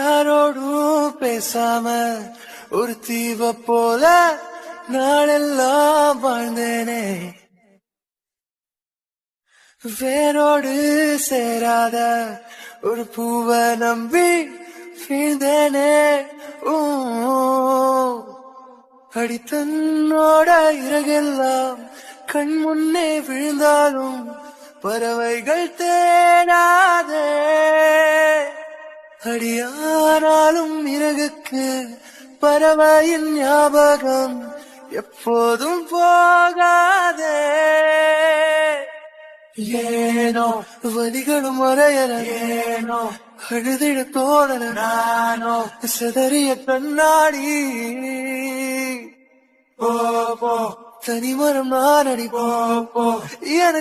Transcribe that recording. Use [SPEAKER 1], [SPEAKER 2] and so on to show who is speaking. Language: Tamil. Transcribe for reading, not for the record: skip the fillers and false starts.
[SPEAKER 1] யாரோடும் பேசாம ஒரு தீவ போல நாளெல்லாம் வாழ்ந்தேனே. வேரோடு சேராத ஒரு பூவை நம்பி வீழ்ந்தேனே. அடி தன்னோட இறகெல்லாம் கண் முன்னே விழுந்தாலும் பறவைகள் தேடாதே. அடியானாலும் இறகுக்கு பறவையின் ஞாபகம் எப்போதும் போகாதே. ஏனோ வலிகளும் மறையல, ஏனோ அழுதிட தோணல, நானோ சிதறிய கண்ணாடி. போ தனிமரம் நானடி, போ எனக்கு